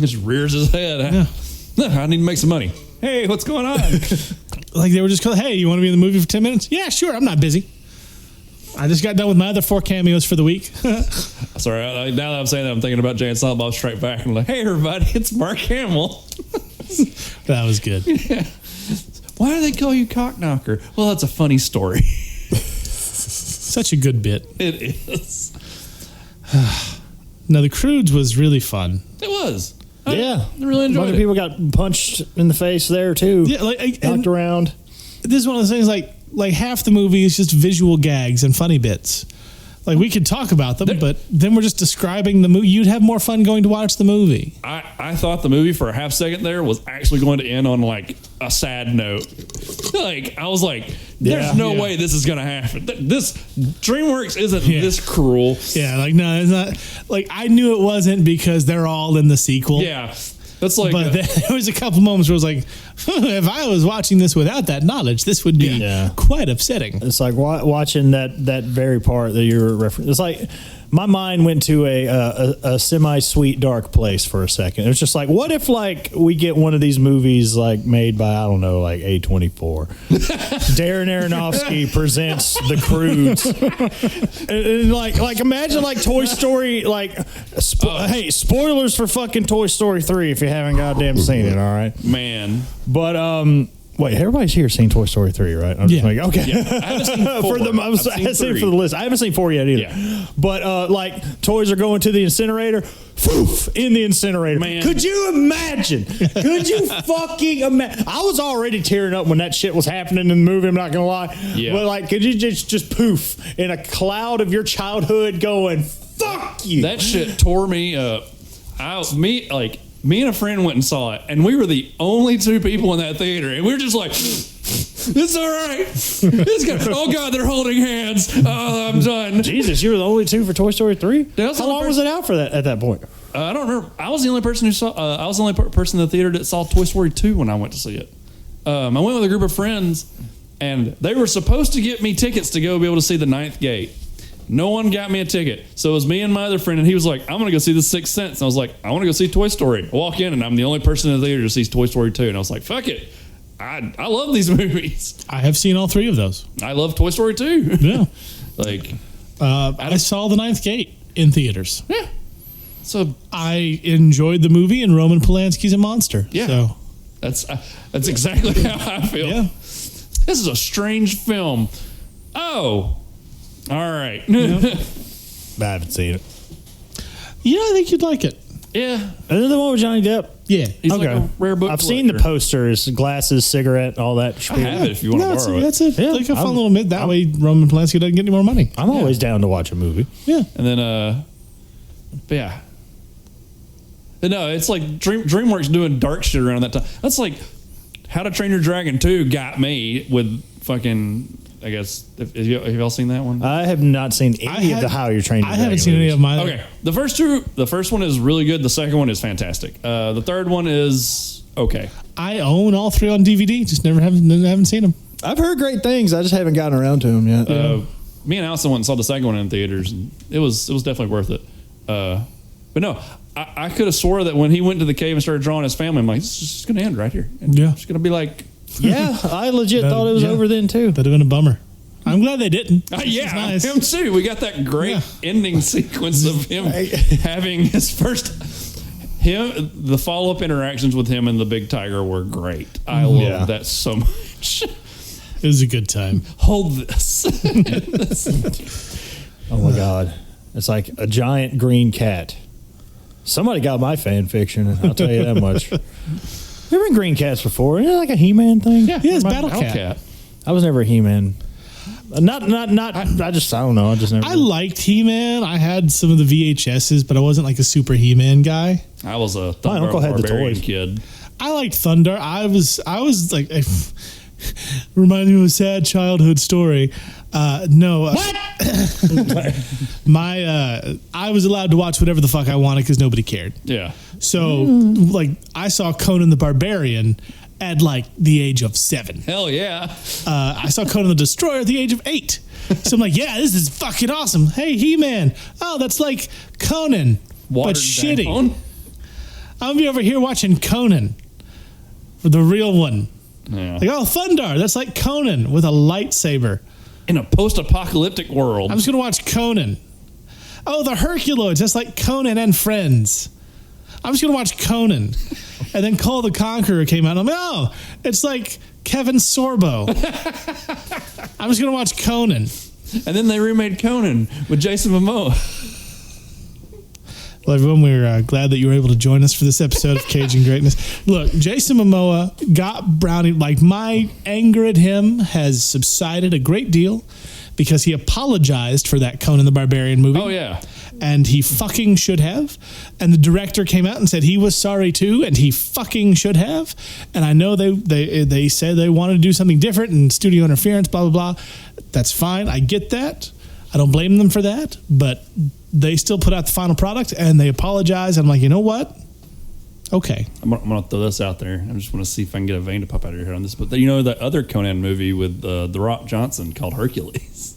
just rears his head. Yeah. I need to make some money. Hey, what's going on? They were just called, hey, you want to be in the movie for 10 minutes? Yeah, sure. I'm not busy. I just got done with my other 4 cameos for the week. Sorry, now that I'm saying that, I'm thinking about Jay and Silent Bob Strike Back. And I'm like, hey, everybody, it's Mark Hamill. That was good. Yeah. Why do they call you Cock Knocker? Well, that's a funny story. Such a good bit. It is. No, The Croods was really fun. It was. I really enjoyed it. Other people got punched in the face there, too. Yeah, knocked around. This is one of those things half the movie is just visual gags and funny bits. We could talk about them, but then we're just describing the movie. You'd have more fun going to watch the movie. I I thought the movie for a half second there was actually going to end on like a sad note. Like I was like, there's no way this is going to happen. This DreamWorks isn't this cruel. Yeah, like no, it's not. Like I knew it wasn't because they're all in the sequel. Yeah, that's like. But there was a couple moments where I was like, if I was watching this without that knowledge, this would be quite upsetting. It's like watching that very part that you're referencing. It's like my mind went to a semi-sweet dark place for a second. It was just like, what if like we get one of these movies like made by, I don't know, like A24. Darren Aronofsky presents The Croods. and like imagine like Toy Story, like hey, spoilers for fucking Toy Story 3 if you haven't goddamn seen it, all right? Man. But wait, everybody's here seen Toy Story 3, right? I'm just like, okay. Yeah. I haven't seen 4. I seen for the list. I haven't seen 4 yet either. Yeah. But like toys are going to the incinerator. Poof, in the incinerator. Man. Could you imagine? Could you fucking imagine? I was already tearing up when that shit was happening in the movie, I'm not gonna lie. Yeah. But like, could you just poof in a cloud of your childhood going, fuck you? That shit tore me up. Me and a friend went and saw it, and we were the only 2 people in that theater, and we were just like, it's all right. It's good. Oh, God, they're holding hands. Oh, I'm done. Jesus, you were the only 2 for Toy Story 3? How long was it out for that at that point? I don't remember. I was the only person who saw. I was the only person in the theater that saw Toy Story 2 when I went to see it. I went with a group of friends, and they were supposed to get me tickets to go be able to see The Ninth Gate. No one got me a ticket. So it was me and my other friend, and he was like, I'm going to go see The Sixth Sense. And I was like, I want to go see Toy Story. I walk in, and I'm the only person in the theater to see Toy Story 2. And I was like, fuck it. I love these movies. I have seen all 3 of those. I love Toy Story 2. Yeah. Like, I saw The Ninth Gate in theaters. yeah. So I enjoyed the movie, and Roman Polanski's a monster. Yeah. So that's exactly how I feel. yeah. This is a strange film. Oh. All right. I haven't seen it. Yeah, I think you'd like it. Yeah. Another one with Johnny Depp? Yeah. He's like a rare book I've seen the collector. posters, glasses, cigarette, all that. I have it if you want to borrow it. That's like a fun little mid. That way, Roman Polanski doesn't get any more money. I'm always down to watch a movie. Yeah. And then, but yeah. But no, it's like DreamWorks doing dark shit around that time. That's like How to Train Your Dragon 2 got me with fucking, I guess, have y'all seen that one? I have not seen any of the How You're Trained. I haven't seen any of mine. Okay. The first one is really good. The second one is fantastic. The third one is okay. I own all 3 on DVD. Just haven't seen them. I've heard great things. I just haven't gotten around to them yet. Me and Allison went and saw the second one in theaters, and it was definitely worth it. But no, I could have swore that when he went to the cave and started drawing his family, I'm like, this is just going to end right here. And Yeah. It's going to be like... Yeah, I legit thought it was over then, too. That'd have been a bummer. I'm glad they didn't. Yeah, nice. him too. We got that great ending sequence of him having his first... The follow-up interactions with him and the big tiger were great. I love that so much. It was a good time. Hold this. Oh, my God. It's like a giant green cat. Somebody got my fan fiction, I'll tell you that much. There have been green cats before. Isn't it like a He-Man thing? Yeah, it's Battle Cat. I was never a He-Man. I don't know. I just never. I liked He-Man. I had some of the VHSs, but I wasn't like a super He-Man guy. I was a My uncle had the Barbarian toys. kid. I liked Thunder. I was like, reminded me of a sad childhood story. What? I was allowed to watch whatever the fuck I wanted because nobody cared. Yeah. So, like, I saw Conan the Barbarian at like the age of 7. Hell yeah. I saw Conan the Destroyer at the age of 8. So I'm like, yeah, this is fucking awesome. Hey, He-Man. Oh, that's like Conan, Watered but shitty. down. I'm gonna be over here watching Conan, for the real one. Yeah. Like, oh, Thundar, that's like Conan with a lightsaber. In a post-apocalyptic world. I'm just gonna watch Conan. Oh, the Herculoids, that's like Conan and Friends. I'm just gonna watch Conan. And then Call the Conqueror came out. I'm like, oh, it's like Kevin Sorbo. I'm just gonna watch Conan. And then they remade Conan with Jason Momoa. Well, everyone, we're glad that you were able to join us for this episode of Cage Greatness. Look, Jason Momoa got Brownie. Like, my anger at him has subsided a great deal because he apologized for that Conan the Barbarian movie. Oh, yeah. and he fucking should have. And the director came out and said he was sorry too, and he fucking should have. And I know they said they wanted to do something different and studio interference, blah, blah, blah. That's fine. I get that. I don't blame them for that, but they still put out the final product and they apologize. I'm like, you know what? Okay. I'm gonna throw this out there. I just want to see if I can get a vein to pop out of your head on this. But you know that other Conan movie with The Rock Johnson called Hercules.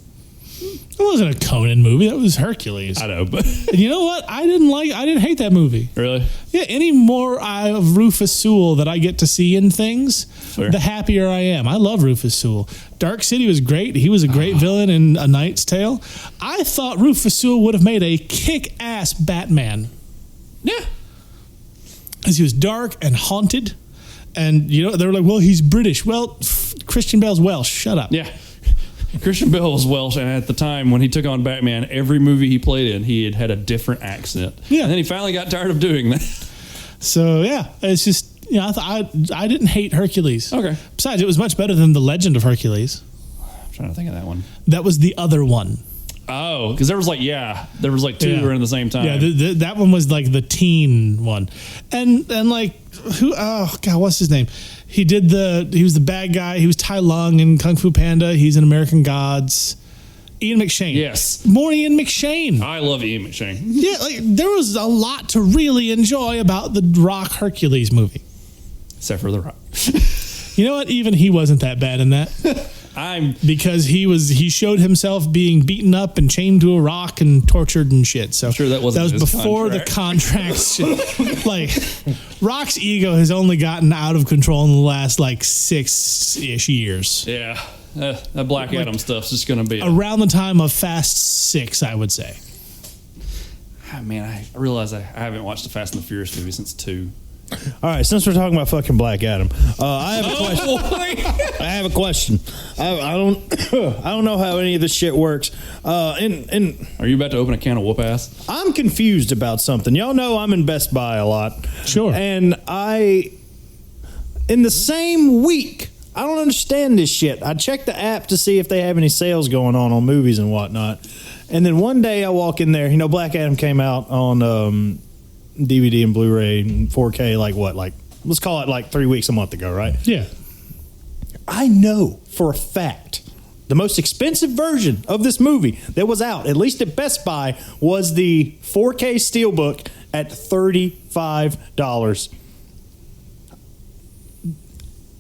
It wasn't a Conan movie. That was Hercules. I know, but And you know what? I didn't hate that movie. really, Yeah, any more of Rufus Sewell that I get to see in things, Fair. the happier I am. I love Rufus Sewell. Dark City was great. He was a great villain in A Knight's Tale. I thought Rufus Sewell would have made a kick-ass Batman. yeah. Because he was dark and haunted. And, you know, they were like, well, he's British. Well, Christian Bale's Welsh. Shut up. Yeah. Christian Bale was Welsh, and at the time when he took on Batman, every movie he played in, he had a different accent. Yeah. And then he finally got tired of doing that. So, yeah, it's just, you know, I didn't hate Hercules. Okay. Besides, it was much better than The Legend of Hercules. I'm trying to think of that one. That was the other one. Oh, because there was like two Yeah. were in the same time. Yeah, that one was like the teen one, and like who? Oh God, what's his name? He was the bad guy. He was Tai Lung in Kung Fu Panda. He's in American Gods. Ian McShane. Yes. More Ian McShane. I love Ian McShane. Yeah, like there was a lot to really enjoy about the Rock Hercules movie. Except for The Rock. You know what? Even he wasn't that bad in that. Because he showed himself being beaten up and chained to a rock and tortured and shit. So sure that wasn't was his before contract. the contracts. Like Rock's ego has only gotten out of control in the last like 6-ish years. Yeah. That Black Adam stuff's just going to be... Around the time of Fast 6, I would say. Man, I realize I haven't watched the Fast and the Furious movie since 2. All right, since we're talking about fucking Black Adam, I have a question. I have a question. I don't know how any of this shit works. And Are you about to open a can of whoop ass? I'm confused about something. Y'all know I'm in Best Buy a lot. Sure. And in the same week, I don't understand this shit. I checked the app to see if they have any sales going on movies and whatnot. And then one day I walk in there. You know, Black Adam came out on DVD and Blu-ray and 4K, let's call it like 3 weeks, a month ago, right? Yeah. I know for a fact the most expensive version of this movie that was out, at least at Best Buy, was the 4K Steelbook at $35.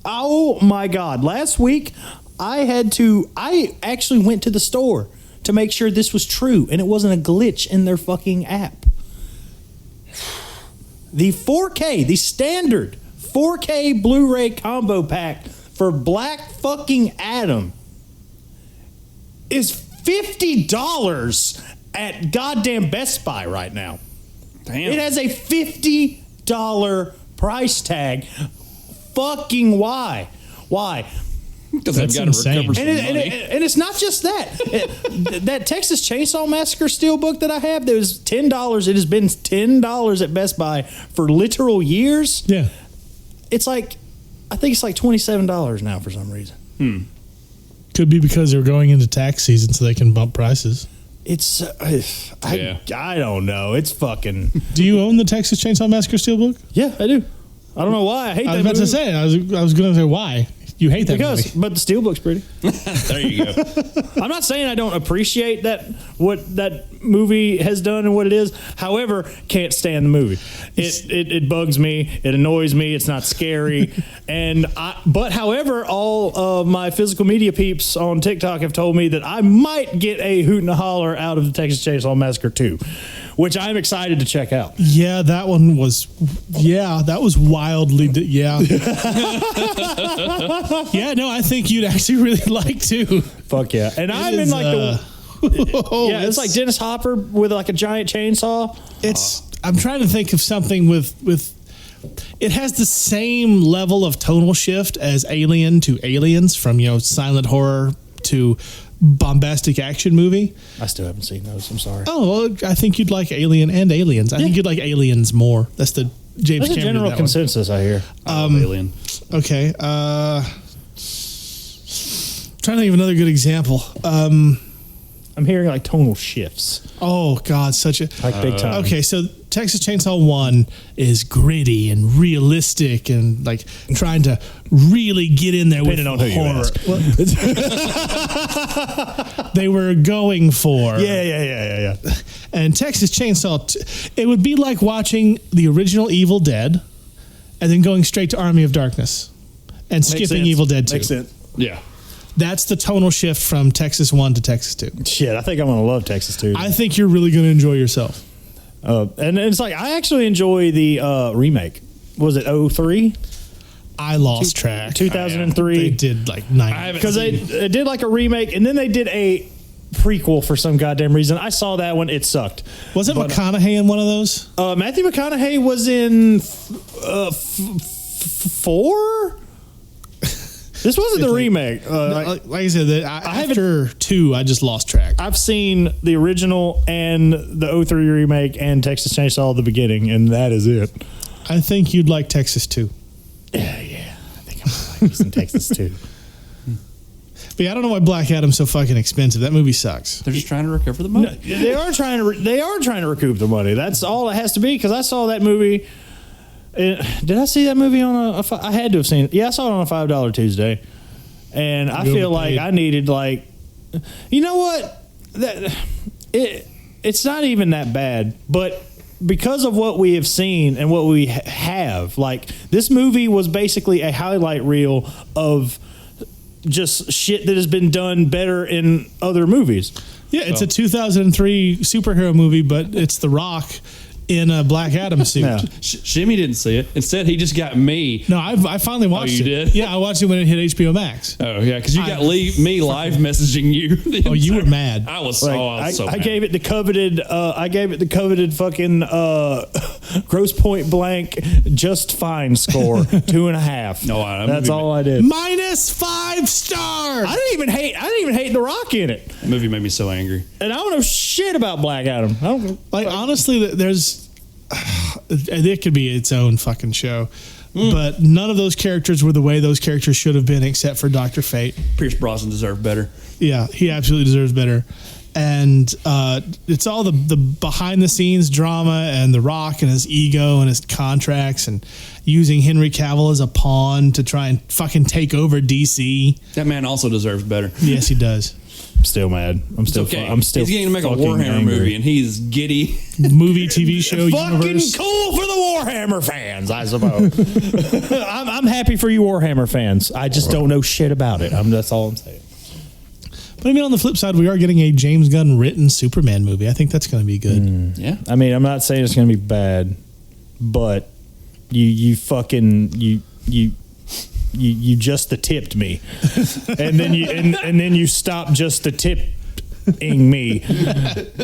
Oh my God. Last week, I actually went to the store to make sure this was true and it wasn't a glitch in their fucking app. The 4K, the standard 4K Blu-ray combo pack for Black fucking Adam is $50 at goddamn Best Buy right now. Damn. It has a $50 price tag. Fucking why? Why? Because they've That's got to insane. recover some And money. it's not just that. That Texas Chainsaw Massacre Steelbook that I have, that was $10. It has been $10 at Best Buy for literal years. Yeah. It's like, I think it's like $27 now for some reason. Could be because they're going into tax season so they can bump prices. It's, Yeah. I don't know. It's fucking, Do you own the Texas Chainsaw Massacre Steelbook? yeah, I do. I don't know why. I hate I was that about to movie. say. I was going to say why. You hate that Because, movie. but the Steelbook's pretty. There you go. I'm not saying I don't appreciate what that movie has done and what it is. However, can't stand the movie. It bugs me. It annoys me. It's not scary. But however, all of my physical media peeps on TikTok have told me that I might get a hoot and a holler out of the Texas Chainsaw Massacre 2, which I'm excited to check out. Yeah, that one was. Yeah, that was wildly. Yeah. Yeah, no, I think you'd actually really like to. Fuck yeah! And I'm is, in like yeah, it's like Dennis Hopper with like a giant chainsaw. I'm trying to think of something with. It has the same level of tonal shift as Alien to Aliens, from silent horror to bombastic action movie. I still haven't seen those. I'm sorry. Oh, well, I think you'd like Alien and Aliens. I think you'd like Aliens more. That's the James There's a Cameron. general did that one. consensus I hear. I love Alien. Okay. Trying to think of another good example. I I'm hearing like tonal shifts, Oh God, such a like big time. Okay, so Texas Chainsaw 1 is gritty and realistic and like trying to really get in there Depending with on who you horror. They were going for. Yeah. And Texas Chainsaw, it would be like watching the original Evil Dead and then going straight to Army of Darkness and skipping Evil Dead 2. Makes sense. Yeah. That's the tonal shift from Texas 1 to Texas 2. Shit, I think I'm gonna love Texas 2. I think you're really going to enjoy yourself. And it's like I actually enjoy the remake. Was it 03? I lost track. 2003. They did like 9. Because they did like a remake, and then they did a prequel for some goddamn reason. I saw that one. It sucked. Wasn't McConaughey in one of those? Matthew McConaughey was in 4? This wasn't the remake. Like I said, after 2, I just lost track. I've seen the original and the 03 remake and Texas Chainsaw at the beginning, and that is it. I think you'd like Texas 2. Yeah. I think I'm like using Texas 2. But yeah, I don't know why Black Adam's so fucking expensive. That movie sucks. They're just trying to recover the money. No, they are trying to recoup the money. That's all it has to be. Because I saw that movie. Did I see that movie on I had to have seen it. Yeah, I saw it on a $5 Tuesday, and I feel like I needed you know what? It's not even that bad, but because of what we have seen and what we have, like this movie was basically a highlight reel of just shit that has been done better in other movies. Yeah, it's a 2003 superhero movie, but it's The Rock in a Black Adam suit. Yeah. Jimmy didn't see it. Instead, he just got me. No, I finally watched you it. did? Yeah, I watched it when it hit HBO Max. Oh, yeah, because you got me live messaging you. Oh, you were mad. I was so I mad. gave it the coveted. I gave it the coveted fucking gross point blank just fine score 2.5. No, that's all I did. -5 stars. I didn't even hate The Rock in it, That movie made me so angry. and I don't know shit about Black Adam. I don't Like honestly, there's it could be its own fucking show, but none of those characters were the way those characters should have been, except for Dr. Fate. Pierce Brosnan deserved better. Yeah, he absolutely deserves better. And it's all the behind the scenes drama and The Rock and his ego and his contracts and using Henry Cavill as a pawn to try and fucking take over DC. That man also deserves better. Yes, he does. I'm still mad. I'm still. Okay. I'm still. He's getting to make a fucking Warhammer angry. movie, and he's giddy. Movie, TV show, Fucking universe. cool for the Warhammer fans, I suppose. I'm happy for you Warhammer fans. I just don't know shit about it. That's all I'm saying. But I mean, on the flip side, we are getting a James Gunn written Superman movie. I think that's going to be good. Yeah. I mean, I'm not saying it's going to be bad, but you just the tipped me, and then you stopped just the tipping me.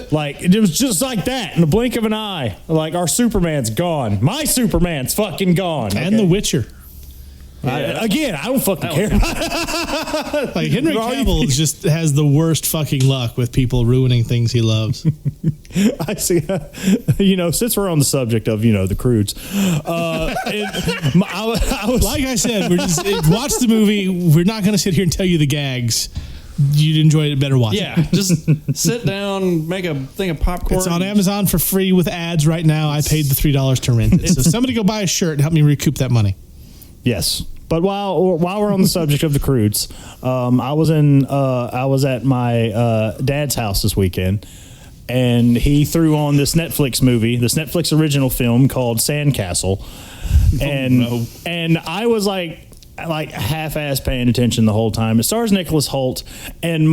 Like it was just like that in the blink of an eye. Like our Superman's gone. My Superman's fucking gone. And The Witcher. I don't fucking care. Like Henry Cavill just has the worst fucking luck with people ruining things he loves. I see. Since we're on the subject of the Croods, I was Like I said, we're just watch the movie. We're not going to sit here and tell you the gags. You'd enjoy it better watching. Yeah, just sit down, make a thing of popcorn. It's on Amazon for free with ads right now. I paid the $3 to rent it. So somebody go buy a shirt and help me recoup that money. Yes. But while we're on the subject of the Croods, I was at my dad's house this weekend, and he threw on this Netflix original film called Sandcastle, and I was like half-ass paying attention the whole time. It stars Nicholas Hoult, and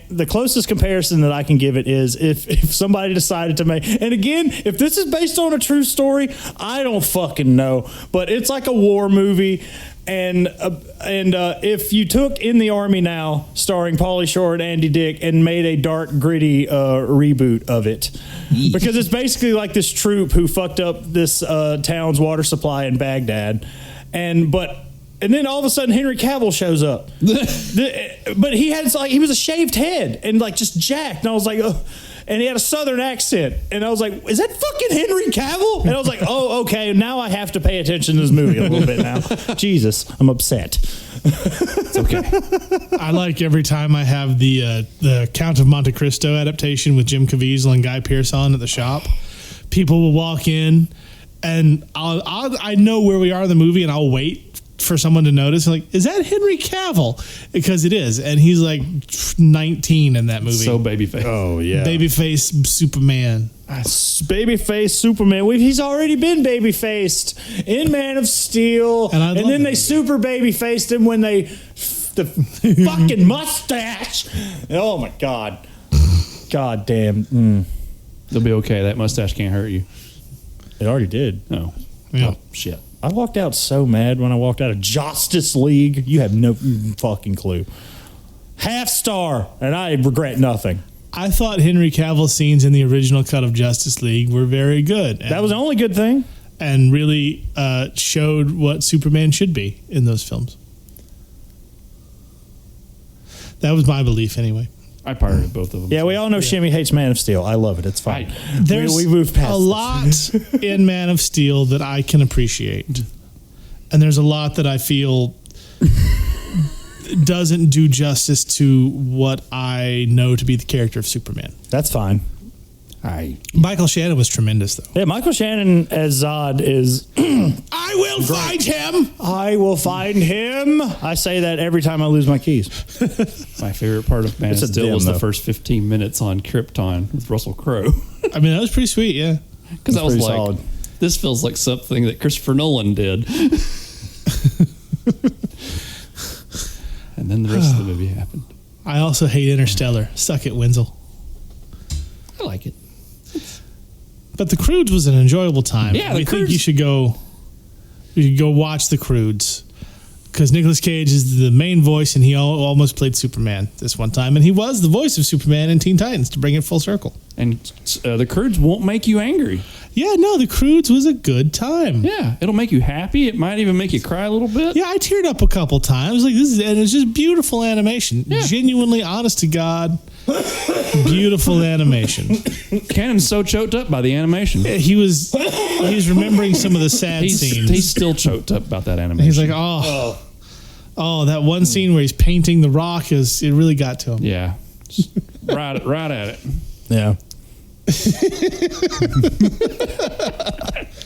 the closest comparison that I can give it is if somebody decided to make, and again, if this is based on a true story, I don't fucking know, but it's like a war movie. And if you took In the Army Now, starring Pauly Shore and Andy Dick, and made a dark, gritty reboot of it, because it's basically like this troop who fucked up this town's water supply in Baghdad, and then all of a sudden Henry Cavill shows up, but he was a shaved head and like just jacked, and I was like, and he had a Southern accent. And I was like, is that fucking Henry Cavill? And I was like, oh, okay, now I have to pay attention to this movie a little bit now. Jesus, I'm upset. It's okay. I like every time I have the Count of Monte Cristo adaptation with Jim Caviezel and Guy Pearce on at the shop. People will walk in, and I know where we are in the movie, and I'll wait for someone to notice. Like, is that Henry Cavill? Because it is, and he's like 19 in that movie. So babyface. Oh, yeah. Babyface Superman. Babyface Superman. He's already been baby-faced in Man of Steel. And then they super baby-faced him when the fucking mustache. Oh, my God. God damn. They'll be okay. That mustache can't hurt you. It already did. No. Yeah. Oh, shit. I walked out so mad when I walked out of Justice League. You have no fucking clue. Half star, and I regret nothing. I thought Henry Cavill's scenes in the original cut of Justice League were very good. That was the only good thing. And really showed what Superman should be in those films. That was my belief anyway. I pirated both of them. Yeah, we all know Shimmy hates Man of Steel. I love it. It's fine. There's we moved past a lot in Man of Steel that I can appreciate. And there's a lot that I feel doesn't do justice to what I know to be the character of Superman. That's fine. Michael Shannon was tremendous, though. Yeah, Michael Shannon as Zod is... I will find him! I will find him. I say that every time I lose my keys. My favorite part of Man of It's a Steel dim, was though. the first 15 minutes on Krypton with Russell Crowe. I mean, that was pretty sweet, yeah. Because I was pretty like, solid. this feels like something that Christopher Nolan did. And then the rest of the movie happened. I also hate Interstellar. Suck it, Wenzel. I like it. But the Croods was an enjoyable time. Yeah, I the think Croods- you should go watch the Croods. Because Nicolas Cage is the main voice, and he almost played Superman this one time. And he was the voice of Superman in Teen Titans, to bring it full circle. And the Croods won't make you angry. Yeah, no, the Croods was a good time. Yeah, it'll make you happy. It might even make you cry a little bit. Yeah, I teared up a couple times. Like, and it's just beautiful animation. Yeah. Genuinely, honest to God, beautiful animation. Cannon's so choked up by the animation. He was remembering some of the sad scenes. He's still choked up about that animation. He's like, oh, that one scene where he's painting the rock it really got to him. yeah, right at it. Yeah.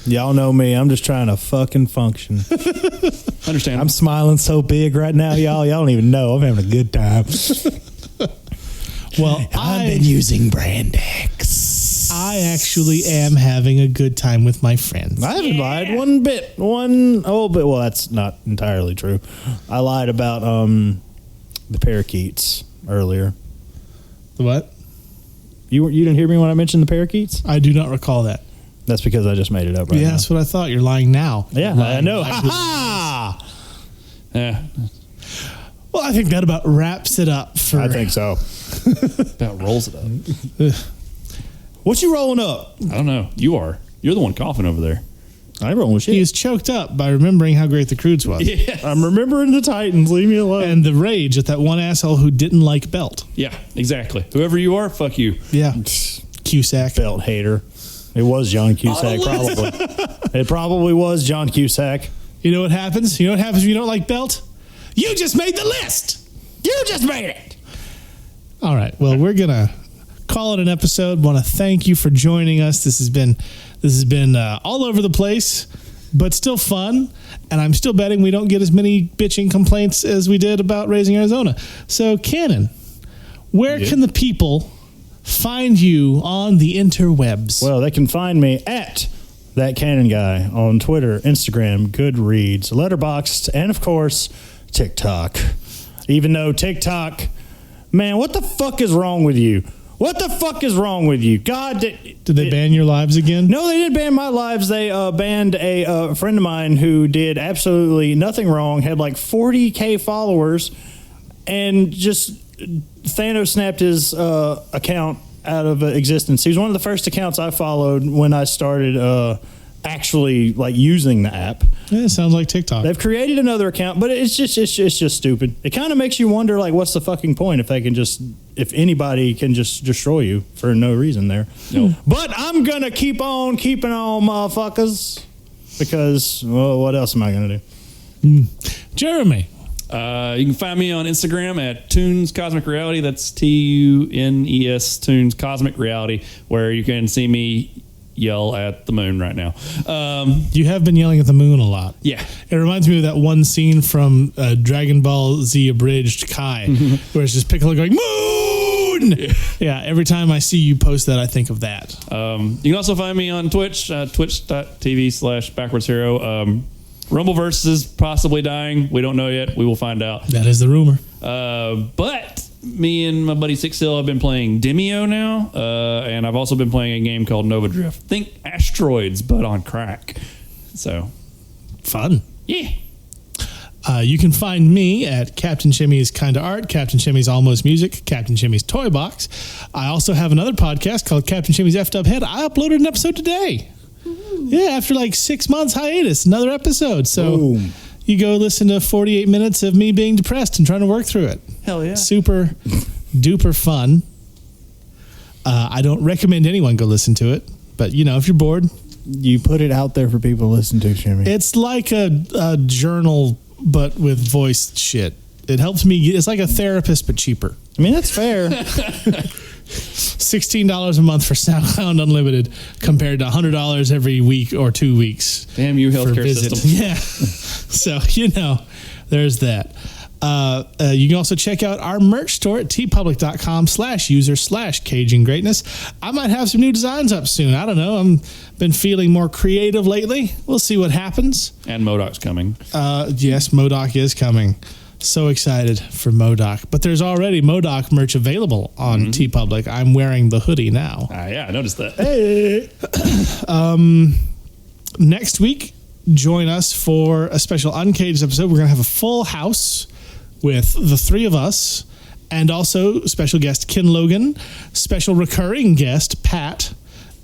Y'all know me. I'm just trying to fucking function. Understand? I'm smiling so big right now, y'all. Y'all don't even know. I'm having a good time. Well, I've been using Brand X. I actually am having a good time with my friends. I haven't lied one bit. Well, that's not entirely true. I lied about the parakeets earlier. The what? You didn't hear me when I mentioned the parakeets? I do not recall that. That's because I just made it up right Yeah, now. that's what I thought. You're lying now. Yeah, You're lying I know. actually. Ha Yeah, Well, I think that about wraps it up for. I think so. about rolls it up. What you rolling up? I don't know. You are. You're the one coughing over there. I ain't rolling He shit. is choked up by remembering how great the Croods was. Yeah. I'm remembering the Titans. Leave me alone. And the rage at that one asshole who didn't like Belt. Yeah, exactly. Whoever you are, fuck you. Yeah. Cusack. Belt hater. It was John Cusack, probably. It probably was John Cusack. You know what happens? You know what happens if you don't like Belt? You just made the list. You just made it. All right. Well, we're going to call it an episode. Want to thank you for joining us. This has been all over the place, but still fun. And I'm still betting we don't get as many bitching complaints as we did about Raising Arizona. So, Cannon, where can the people find you on the interwebs? Well, they can find me at That Cannon Guy on Twitter, Instagram, Goodreads, Letterboxd, and of course, TikTok. Even though TikTok, man, what the fuck is wrong with you? What the fuck is wrong with you? God, Did they ban your lives again? No, they didn't ban my lives. They banned a friend of mine who did absolutely nothing wrong, had like 40K followers, and just Thanos snapped his account out of existence. He was one of the first accounts I followed when I started actually like using the app. Yeah, it sounds like TikTok. They've created another account, but it's just stupid. It kind of makes you wonder, like, what's the fucking point if anybody can just destroy you for no reason there. Nope. But I'm gonna keep on keeping on, motherfuckers, because well, what else am I gonna do? Jeremy. You can find me on Instagram at Tunes Cosmic Reality. That's TUNES, Tunes Cosmic Reality, where you can see me yell at the moon right now. You have been yelling at the moon a lot. Yeah. It reminds me of that one scene from Dragon Ball Z Abridged Kai, where it's just Piccolo going, moon! Yeah, every time I see you post that, I think of that. You can also find me on Twitch, twitch.tv/backwards hero. Rumbleverse is possibly dying. We don't know yet. We will find out. That is the rumor. But me and my buddy Six Hill have been playing Demio now, and I've also been playing a game called Nova Drift. Think Asteroids, but on crack. So, Fun. yeah. You can find me at Captain Chimmy's Kinda Art, Captain Chimmy's Almost Music, Captain Chimmy's Toy Box. I also have another podcast called Captain Chimmy's F'd Up Head. I uploaded an episode today. Yeah, after like 6 months hiatus, another episode. So Boom. you go listen to 48 minutes of me being depressed and trying to work through it. Hell yeah. Super duper fun. I don't recommend anyone go listen to it, but if you're bored, You put it out there for people to listen to, Jimmy. it's like a journal but with voiced shit. It helps me. It's like a therapist but cheaper. I mean, that's fair. $16 a month for SoundCloud Unlimited compared to $100 every week or 2 weeks. Damn you, for healthcare visit. system. Yeah. So, there's that. You can also check out our merch store at tpublic.com/user/caging greatness. I might have some new designs up soon. I don't know. I'm been feeling more creative lately. We'll see what happens. And MODOK's coming. Yes, MODOK is coming. So excited for MODOK. But there's already MODOK merch available on TeePublic. I'm wearing the hoodie now. Yeah, I noticed that. Hey. Next week, join us for a special Uncaged episode. We're going to have a full house with the three of us and also special guest Ken Logan, special recurring guest Pat,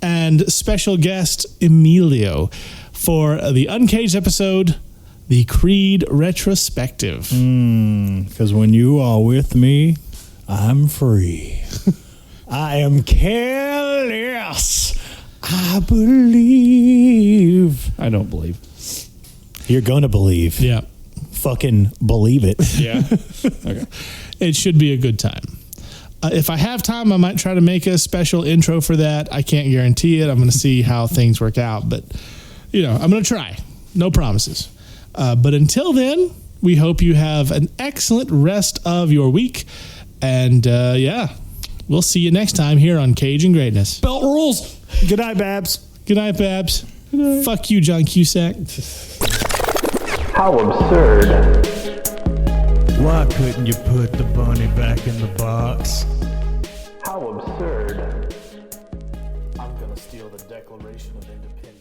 and special guest Emilio for the Uncaged episode, the Creed retrospective. Because when you are with me, I'm free. I am careless. I believe. I don't believe. You're going to believe. Yeah. Fucking believe it. Yeah. Okay. It should be a good time. If I have time, I might try to make a special intro for that. I can't guarantee it. I'm going to see how things work out. But, I'm going to try. No promises. But until then, we hope you have an excellent rest of your week. And, we'll see you next time here on Cage and Greatness. Belt rules. Good night, Babs. Good night, Babs. Fuck you, John Cusack. How absurd. Why couldn't you put the bunny back in the box? How absurd. I'm gonna steal the Declaration of Independence.